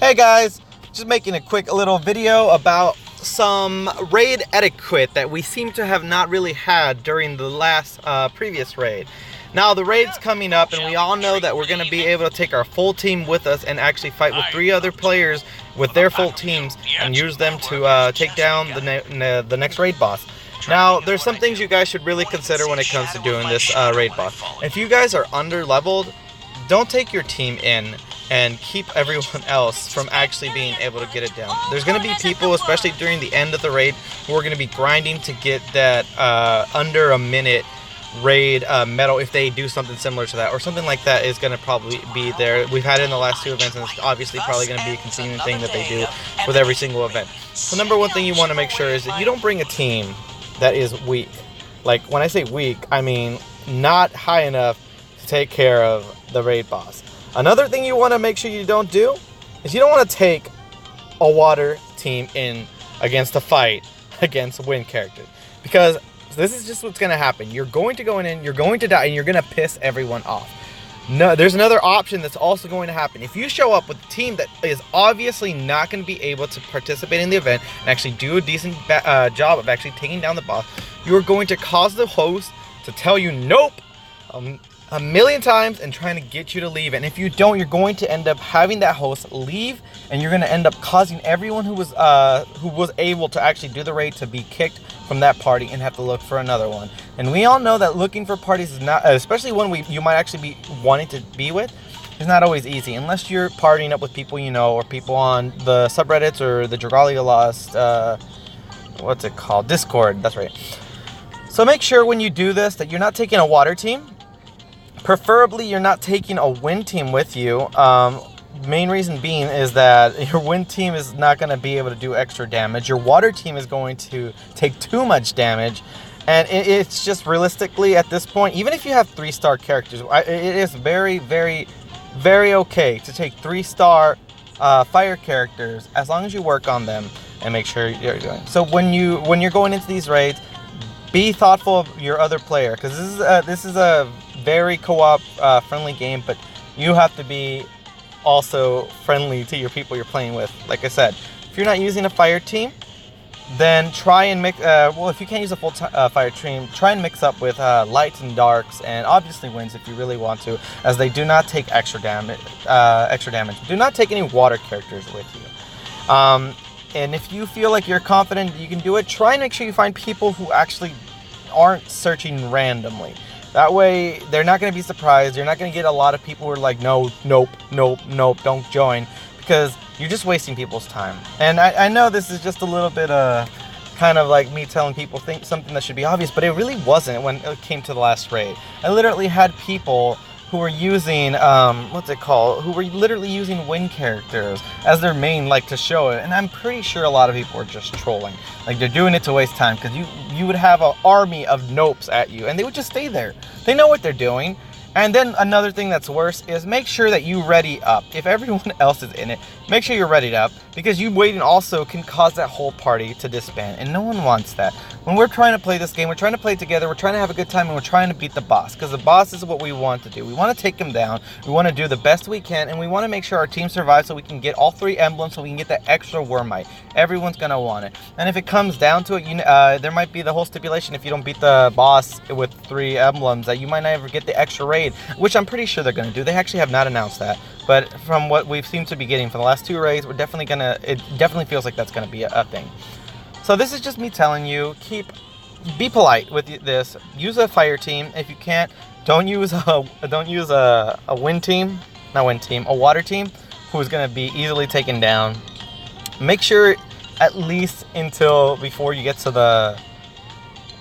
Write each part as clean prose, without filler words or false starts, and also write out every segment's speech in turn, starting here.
Hey guys, just making a quick little video about some raid etiquette that we seem to have not really had during the last previous raid. Now the raid's coming up and we all know that we're going to be able to take our full team with us and actually fight with 3 other players with their full teams and use them to take down the next raid boss. Now, there's some things you guys should really consider when it comes to doing this raid boss. If you guys are under-leveled, don't take your team in and keep everyone else from actually being able to get it down. There's going to be people, especially during the end of the raid, who are going to be grinding to get that under a minute raid medal if they do something similar to that, or something like that is going to probably be there. We've had it in the last 2 events, and it's obviously probably going to be a continuing thing that they do with every single event. So number one thing you want to make sure is that you don't bring a team that is weak. Like, when I say weak, I mean not high enough to take care of the raid boss. Another thing you want to make sure you don't do is you don't want to take a water team in against a fight against wind characters, because this is just what's going to happen. You're going to go in, you're going to die, and you're going to piss everyone off. No, there's another option that's also going to happen. If you show up with a team that is obviously not going to be able to participate in the event and actually do a decent job of actually taking down the boss, you're going to cause the host to tell you nope a million times and trying to get you to leave. And if you don't, you're going to end up having that host leave, and you're going to end up causing everyone who was able to actually do the raid to be kicked from that party and have to look for another one. And we all know that looking for parties is not, especially one you might actually be wanting to be with, is not always easy unless you're partying up with people you know, or people on the subreddits or the Dragalia Lost, what's it called? Discord, that's right. So make sure when you do this that you're not taking a water team. Preferably you're not taking a wind team with you. Main reason being is that your wind team is not going to be able to do extra damage. Your water team is going to take too much damage. And it's just realistically at this point, even if you have 3-star characters, it is very, very, very okay to take 3-star fire characters as long as you work on them and make sure you're doing. So when you're going into these raids, be thoughtful of your other player, because this is a very co-op friendly game, but you have to be also friendly to your people you're playing with. Like I said, if you're not using a fire team, then try and mix, well, if you can't use a full fire team, try and mix up with lights and darks, and obviously winds if you really want to, as they do not take extra damage. Do not take any water characters with you. And if you feel like you're confident you can do it, try and make sure you find people who actually aren't searching randomly. That way, they're not going to be surprised. You're not going to get a lot of people who are like, no, nope, nope, nope, don't join, because you're just wasting people's time. And I know this is just a little bit kind of like me telling people something that should be obvious, but it really wasn't when it came to the last raid. I literally had people who were using, who were literally using wind characters as their main, like, to show it. And I'm pretty sure a lot of people were just trolling. Like, they're doing it to waste time, because you would have an army of nopes at you, and they would just stay there. They know what they're doing. And then another thing that's worse is make sure that you ready up. If everyone else is in it, make sure you're readied up, because you waiting also can cause that whole party to disband, and no one wants that. When we're trying to play this game, we're trying to play together, we're trying to have a good time, and we're trying to beat the boss, because the boss is what we want to do. We want to take him down, we want to do the best we can, and we want to make sure our team survives so we can get all 3 emblems, so we can get that extra Wormite. Everyone's going to want it. And if it comes down to it, there might be the whole stipulation, if you don't beat the boss with 3 emblems, that you might not ever get the extra raid, which I'm pretty sure they're going to do. They actually have not announced that, but from what we've seemed to be getting for the last 2 raids, it definitely feels like that's going to be a thing. So this is just me telling you, be polite with this. Use a fire team. If you can't, don't use a wind team, a water team, who is going to be easily taken down. Make sure at least before you get to the,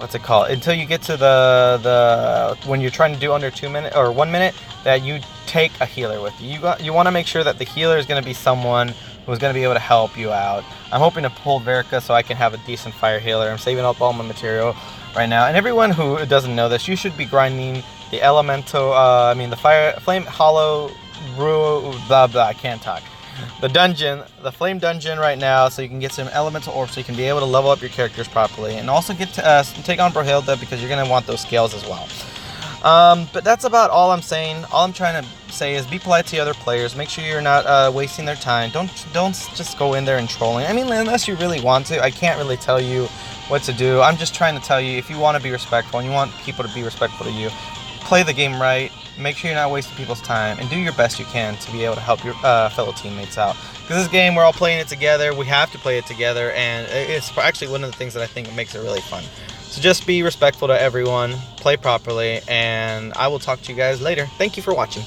until you get to the when you're trying to do under 2 minutes or 1 minute, that you take a healer with you. You want to make sure that the healer is going to be someone who's going to be able to help you out. I'm hoping to pull Verica so I can have a decent fire healer. I'm saving up all my material right now. And everyone who doesn't know this, you should be grinding the elemental, the flame hollow, blah blah. I can't talk. The flame dungeon right now, so you can get some elemental orbs, so you can be able to level up your characters properly, and also get to take on Brohilda, because you're going to want those scales as well. But that's about all I'm saying. All I'm trying to say is be polite to other players. Make sure you're not wasting their time. Don't just go in there and trolling. I mean, unless you really want to. I can't really tell you what to do. I'm just trying to tell you, if you want to be respectful and you want people to be respectful to you, play the game right. Make sure you're not wasting people's time, and do your best you can to be able to help your fellow teammates out. Because this game, we're all playing it together. We have to play it together, and it's actually one of the things that I think makes it really fun. So just be respectful to everyone, play properly, and I will talk to you guys later. Thank you for watching.